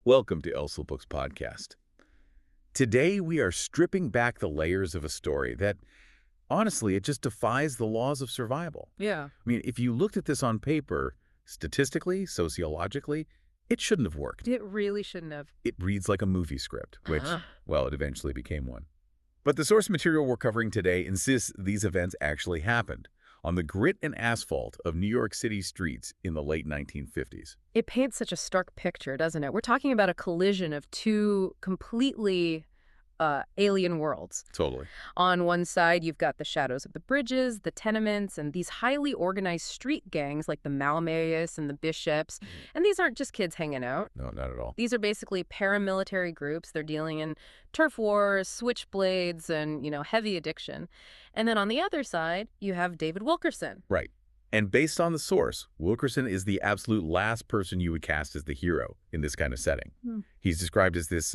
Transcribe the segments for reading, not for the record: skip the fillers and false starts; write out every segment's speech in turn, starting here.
Welcome to Elselah Books Podcast. Today we are stripping back the layers of a story that, honestly, it just defies the laws of survival. Yeah. I mean, if you looked at this on paper, statistically, sociologically, it shouldn't have worked. It really shouldn't have. It reads like a movie script, which, well, it eventually became one. But the source material we're covering today insists these events actually happened on the grit and asphalt of New York City streets in the late 1950s. It paints such a stark picture, doesn't it? We're talking about a collision of two completely alien worlds. Totally. On one side, you've got the shadows of the bridges, the tenements, and these highly organized street gangs like the Malmaeus and the Bishops. And these aren't just kids hanging out. No, not at all. These are basically paramilitary groups. They're dealing in turf wars, switchblades, and, heavy addiction. And then on the other side, you have David Wilkerson. Right. And based on the source, Wilkerson is the absolute last person you would cast as the hero in this kind of setting. He's described as this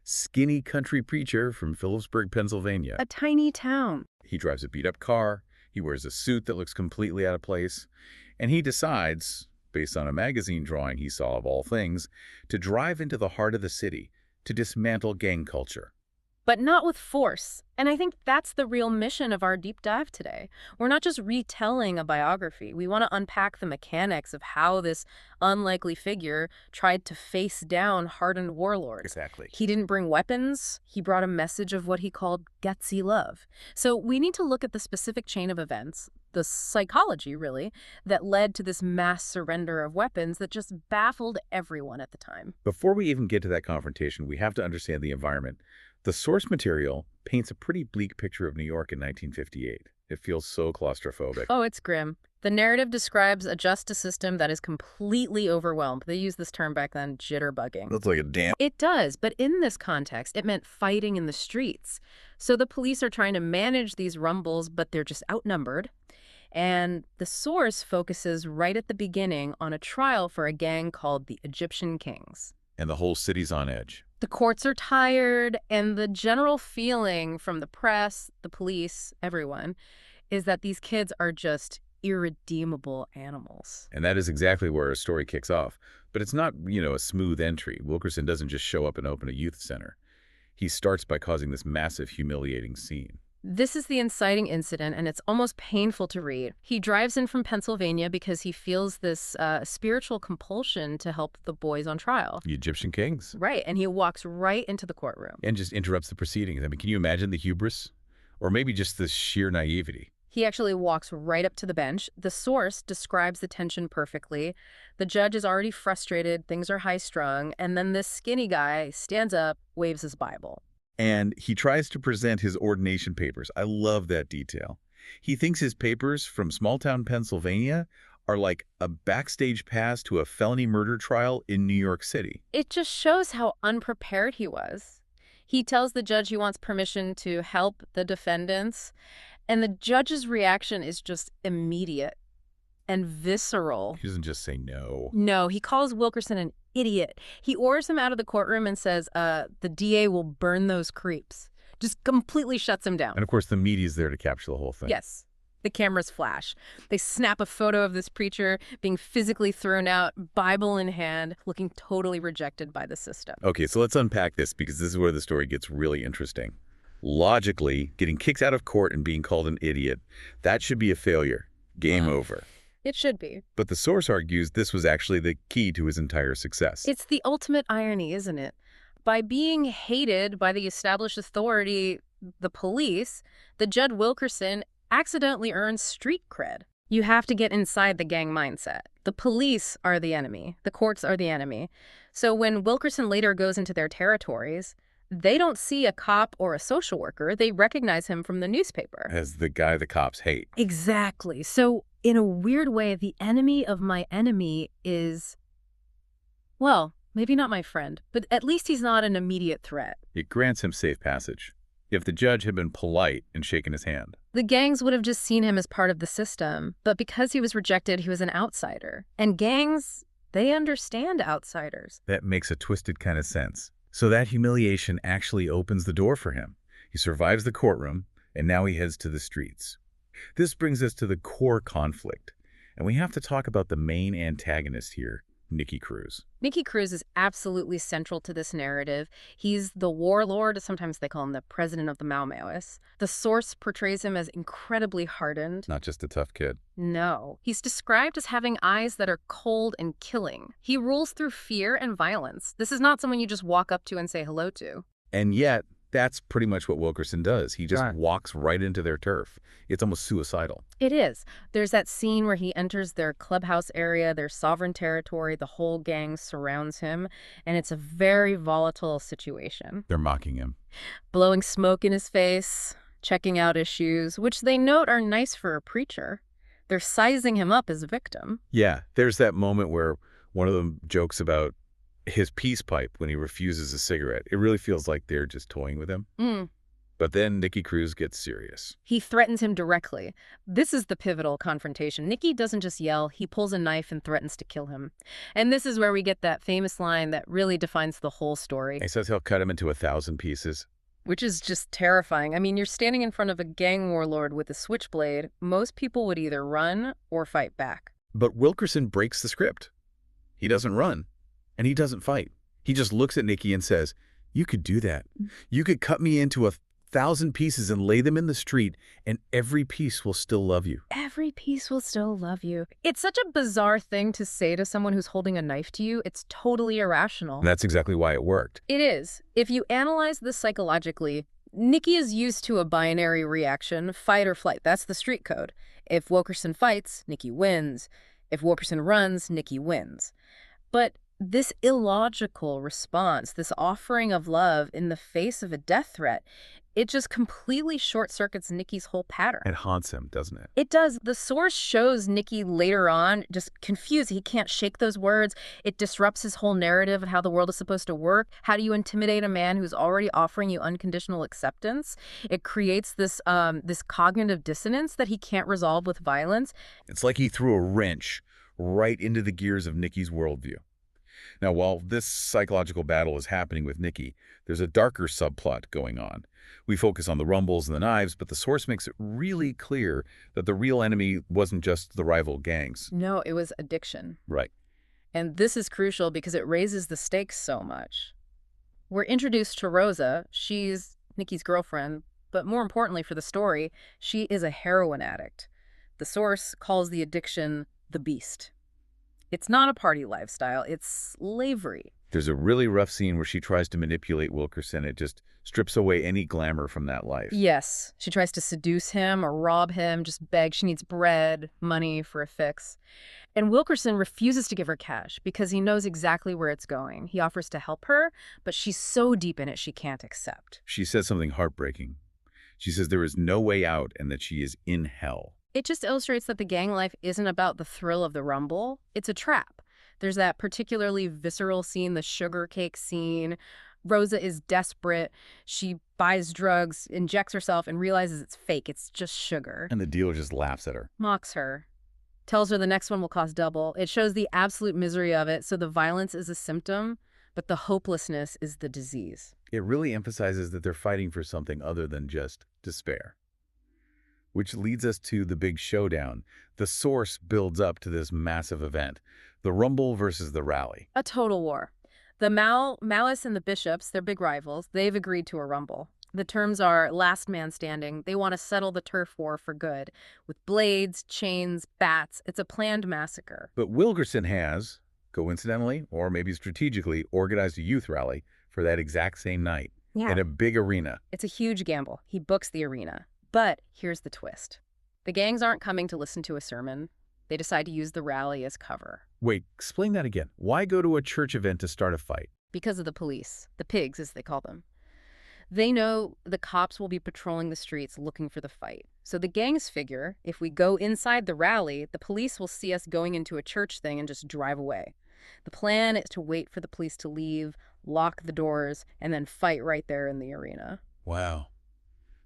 skinny country preacher from Phillipsburg, Pennsylvania. A tiny town. He drives a beat-up car, he wears a suit that looks completely out of place, and he decides, based on a magazine drawing he saw of all things, to drive into the heart of the city to dismantle gang culture. But not with force. And I think that's the real mission of our deep dive today. We're not just retelling a biography. We want to unpack the mechanics of how this unlikely figure tried to face down hardened warlords. Exactly. He didn't bring weapons. He brought a message of what he called gutsy love. So we need to look at the specific chain of events, the psychology, really, that led to this mass surrender of weapons that just baffled everyone at the time. Before we even get to that confrontation, we have to understand the environment. The source material paints a pretty bleak picture of New York in 1958. It feels so claustrophobic. Oh, it's grim. The narrative describes a justice system that is completely overwhelmed. They used this term back then, jitterbugging. That's like a damn... It does, but in this context, it meant fighting in the streets. So the police are trying to manage these rumbles, but they're just outnumbered. And the source focuses right at the beginning on a trial for a gang called the Egyptian Kings. And the whole city's on edge. The courts are tired, and the general feeling from the press, the police, everyone, is that these kids are just irredeemable animals. And that is exactly where our story kicks off. But it's not, a smooth entry. Wilkerson doesn't just show up and open a youth center. He starts by causing this massive, humiliating scene. This is the inciting incident, and it's almost painful to read. He drives in from Pennsylvania because he feels this spiritual compulsion to help the boys on trial. The Egyptian kings. Right, and he walks right into the courtroom. And just interrupts the proceedings. I mean, can you imagine the hubris? Or maybe just the sheer naivety? He actually walks right up to the bench. The source describes the tension perfectly. The judge is already frustrated, things are high-strung, and then this skinny guy stands up, waves his Bible. And he tries to present his ordination papers. I love that detail. He thinks his papers from small-town Pennsylvania are like a backstage pass to a felony murder trial in New York City. It just shows how unprepared he was. He tells the judge he wants permission to help the defendants, and the judge's reaction is just immediate and visceral. He doesn't just say no. No, he calls Wilkerson an idiot. He orders him out of the courtroom and says, the DA will burn those creeps. Just completely shuts him down. And of course, the media's there to capture the whole thing. Yes. The cameras flash. They snap a photo of this preacher being physically thrown out, Bible in hand, looking totally rejected by the system. Okay, so let's unpack this because this is where the story gets really interesting. Logically, getting kicked out of court and being called an idiot, that should be a failure. Game over. It should be. But the source argues this was actually the key to his entire success. It's the ultimate irony, isn't it? By being hated by the established authority, the police, the Judge Wilkerson accidentally earns street cred. You have to get inside the gang mindset. The police are the enemy. The courts are the enemy. So when Wilkerson later goes into their territories, they don't see a cop or a social worker. They recognize him from the newspaper. As the guy the cops hate. Exactly. So in a weird way, the enemy of my enemy is, well, maybe not my friend, but at least he's not an immediate threat. It grants him safe passage. If the judge had been polite and shaken his hand. The gangs would have just seen him as part of the system, but because he was rejected, he was an outsider. And gangs, they understand outsiders. That makes a twisted kind of sense. So that humiliation actually opens the door for him. He survives the courtroom, and now he heads to the streets. This brings us to the core conflict, and we have to talk about the main antagonist here, Nikki Cruz. Nikki Cruz is absolutely central to this narrative. He's the warlord, sometimes they call him the president of the Maoists. The source portrays him as incredibly hardened. Not just a tough kid. No. He's described as having eyes that are cold and killing. He rules through fear and violence. This is not someone you just walk up to and say hello to. And yet, that's pretty much what Wilkerson does. He just Right. walks right into their turf. It's almost suicidal. It is. There's that scene where he enters their clubhouse area, their sovereign territory, the whole gang surrounds him, and it's a very volatile situation. They're mocking him. Blowing smoke in his face, checking out his shoes, which they note are nice for a preacher. They're sizing him up as a victim. Yeah, there's that moment where one of them jokes about his peace pipe when he refuses a cigarette. It really feels like they're just toying with him. But then Nikki Cruz gets serious. He threatens him directly. This is the pivotal confrontation. Nikki doesn't just yell, he pulls a knife and threatens to kill him. And this is where we get that famous line that really defines the whole story. He says he'll cut him into 1,000 pieces. Which is just terrifying. I mean, you're standing in front of a gang warlord with a switchblade. Most people would either run or fight back. But Wilkerson breaks the script. He doesn't run, and he doesn't fight. He just looks at Nikki and says, "You could do that. You could cut me into 1,000 pieces and lay them in the street, and every piece will still love you." Every piece will still love you. It's such a bizarre thing to say to someone who's holding a knife to you. It's totally irrational. And that's exactly why it worked. It is. If you analyze this psychologically, Nikki is used to a binary reaction, fight or flight. That's the street code. If Wilkerson fights, Nikki wins. If Wilkerson runs, Nikki wins. But this illogical response, this offering of love in the face of a death threat, it just completely short-circuits Nikki's whole pattern. It haunts him, doesn't it? It does. The source shows Nikki later on just confused. He can't shake those words. It disrupts his whole narrative of how the world is supposed to work. How do you intimidate a man who's already offering you unconditional acceptance? It creates this this cognitive dissonance that he can't resolve with violence. It's like he threw a wrench right into the gears of Nikki's worldview. Now, while this psychological battle is happening with Nikki, there's a darker subplot going on. We focus on the rumbles and the knives, but the source makes it really clear that the real enemy wasn't just the rival gangs. No, it was addiction. Right. And this is crucial because it raises the stakes so much. We're introduced to Rosa. She's Nikki's girlfriend, but more importantly for the story, she is a heroin addict. The source calls the addiction the beast. It's not a party lifestyle, it's slavery. There's a really rough scene where she tries to manipulate Wilkerson. It just strips away any glamour from that life. Yes, she tries to seduce him or rob him, just beg. She needs bread, money for a fix. And Wilkerson refuses to give her cash because he knows exactly where it's going. He offers to help her, but she's so deep in it she can't accept. She says something heartbreaking. She says there is no way out and that she is in hell. It just illustrates that the gang life isn't about the thrill of the rumble. It's a trap. There's that particularly visceral scene, the sugar cake scene. Rosa is desperate. She buys drugs, injects herself, and realizes it's fake. It's just sugar. And the dealer just laughs at her. Mocks her. Tells her the next one will cost double. It shows the absolute misery of it, so the violence is a symptom, but the hopelessness is the disease. It really emphasizes that they're fighting for something other than just despair. Which leads us to the big showdown. The source builds up to this massive event. The rumble versus the rally. A total war. The Maoists and the bishops, they're big rivals, they've agreed to a rumble. The terms are last man standing. They want to settle the turf war for good. With blades, chains, bats. It's a planned massacre. But Wilkerson has, coincidentally, or maybe strategically, organized a youth rally for that exact same night. In a big arena. It's a huge gamble. He books the arena. But here's the twist. The gangs aren't coming to listen to a sermon. They decide to use the rally as cover. Wait, explain that again. Why go to a church event to start a fight? Because of the police. The pigs, as they call them. They know the cops will be patrolling the streets looking for the fight. So the gangs figure, if we go inside the rally, the police will see us going into a church thing and just drive away. The plan is to wait for the police to leave, lock the doors, and then fight right there in the arena. Wow.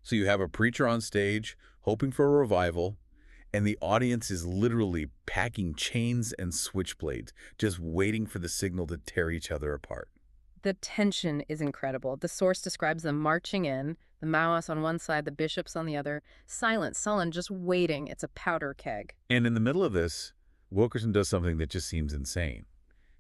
So you have a preacher on stage, hoping for a revival, and the audience is literally packing chains and switchblades, just waiting for the signal to tear each other apart. The tension is incredible. The source describes them marching in, the Maoists on one side, the bishops on the other, silent, sullen, just waiting. It's a powder keg. And in the middle of this, Wilkerson does something that just seems insane.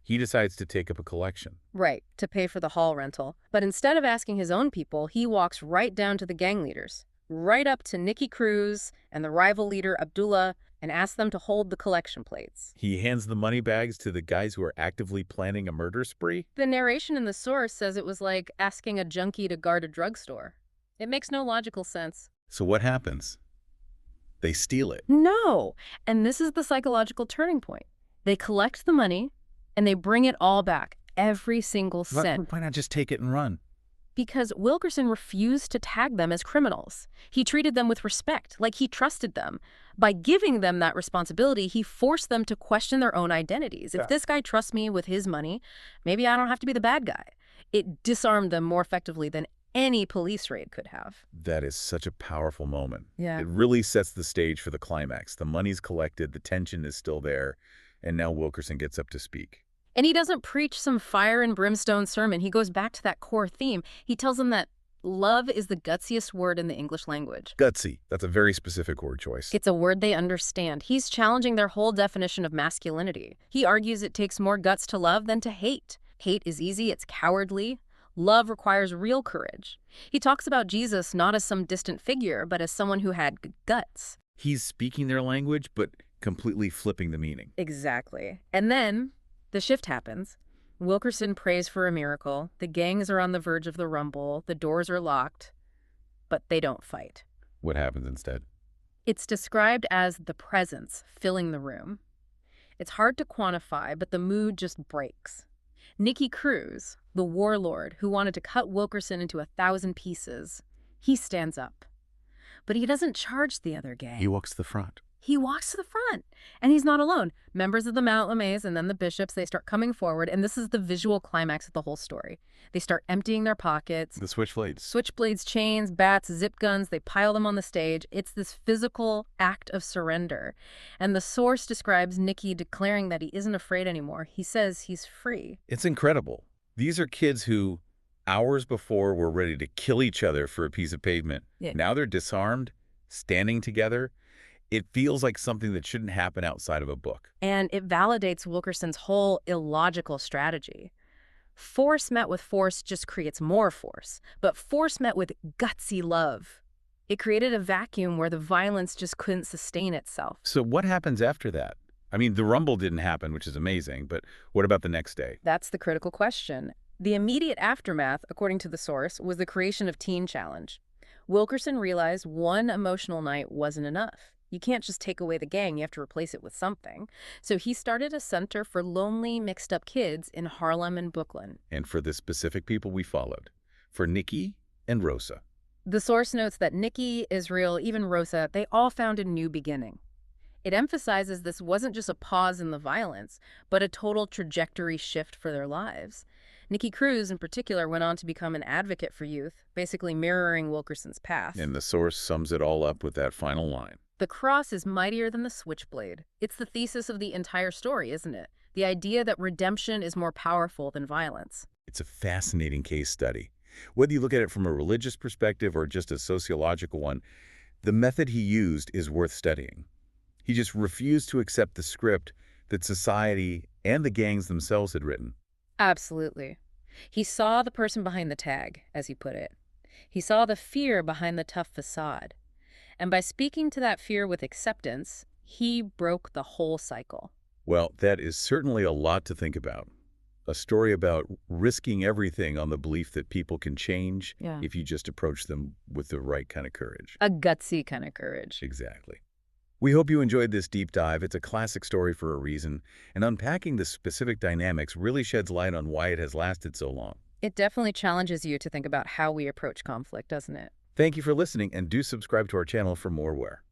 He decides to take up a collection. Right, to pay for the hall rental. But instead of asking his own people, he walks right down to the gang leaders, right up to Nikki Cruz and the rival leader Abdullah, and asks them to hold the collection plates. He hands the money bags to the guys who are actively planning a murder spree? The narration in the source says it was like asking a junkie to guard a drugstore. It makes no logical sense. So what happens? They steal it. No! And this is the psychological turning point. They collect the money, and they bring it all back, every single cent. Why not just take it and run? Because Wilkerson refused to tag them as criminals. He treated them with respect, like he trusted them. By giving them that responsibility, he forced them to question their own identities. If this guy trusts me with his money, maybe I don't have to be the bad guy. It disarmed them more effectively than any police raid could have. That is such a powerful moment. Yeah. It really sets the stage for the climax. The money's collected, the tension is still there, and now Wilkerson gets up to speak. And he doesn't preach some fire and brimstone sermon. He goes back to that core theme. He tells them that love is the gutsiest word in the English language. Gutsy. That's a very specific word choice. It's a word they understand. He's challenging their whole definition of masculinity. He argues it takes more guts to love than to hate. Hate is easy, it's cowardly. Love requires real courage. He talks about Jesus not as some distant figure, but as someone who had guts. He's speaking their language, but completely flipping the meaning. Exactly. And then the shift happens. Wilkerson prays for a miracle. The gangs are on the verge of the rumble. The doors are locked, but they don't fight. What happens instead? It's described as the presence filling the room. It's hard to quantify, but the mood just breaks. Nikki Cruz, the warlord who wanted to cut Wilkerson into 1,000 pieces, he stands up. But he doesn't charge the other gang. He walks to the front. He walks to the front, and he's not alone. Members of the Mount Lemais and then the bishops, they start coming forward, and this is the visual climax of the whole story. They start emptying their pockets. The switchblades. Switchblades, chains, bats, zip guns, they pile them on the stage. It's this physical act of surrender. And the source describes Nikki declaring that he isn't afraid anymore. He says he's free. It's incredible. These are kids who, hours before, were ready to kill each other for a piece of pavement. Yeah. Now they're disarmed, standing together. It feels like something that shouldn't happen outside of a book. And it validates Wilkerson's whole illogical strategy. Force met with force just creates more force, but force met with gutsy love. It created a vacuum where the violence just couldn't sustain itself. So what happens after that? I mean, the rumble didn't happen, which is amazing, but what about the next day? That's the critical question. The immediate aftermath, according to the source, was the creation of Teen Challenge. Wilkerson realized one emotional night wasn't enough. You can't just take away the gang, you have to replace it with something. So he started a center for lonely, mixed-up kids in Harlem and Brooklyn. And for the specific people we followed, for Nikki and Rosa. The source notes that Nikki, Israel, even Rosa, they all found a new beginning. It emphasizes this wasn't just a pause in the violence, but a total trajectory shift for their lives. Nikki Cruz, in particular, went on to become an advocate for youth, basically mirroring Wilkerson's path. And the source sums it all up with that final line. The cross is mightier than the switchblade. It's the thesis of the entire story, isn't it? The idea that redemption is more powerful than violence. It's a fascinating case study. Whether you look at it from a religious perspective or just a sociological one, the method he used is worth studying. He just refused to accept the script that society and the gangs themselves had written. Absolutely. He saw the person behind the tag, as he put it. He saw the fear behind the tough facade. And by speaking to that fear with acceptance, he broke the whole cycle. Well, that is certainly a lot to think about. A story about risking everything on the belief that people can change if you just approach them with the right kind of courage. A gutsy kind of courage. Exactly. We hope you enjoyed this deep dive. It's a classic story for a reason, and unpacking the specific dynamics really sheds light on why it has lasted so long. It definitely challenges you to think about how we approach conflict, doesn't it? Thank you for listening, and do subscribe to our channel for more Where.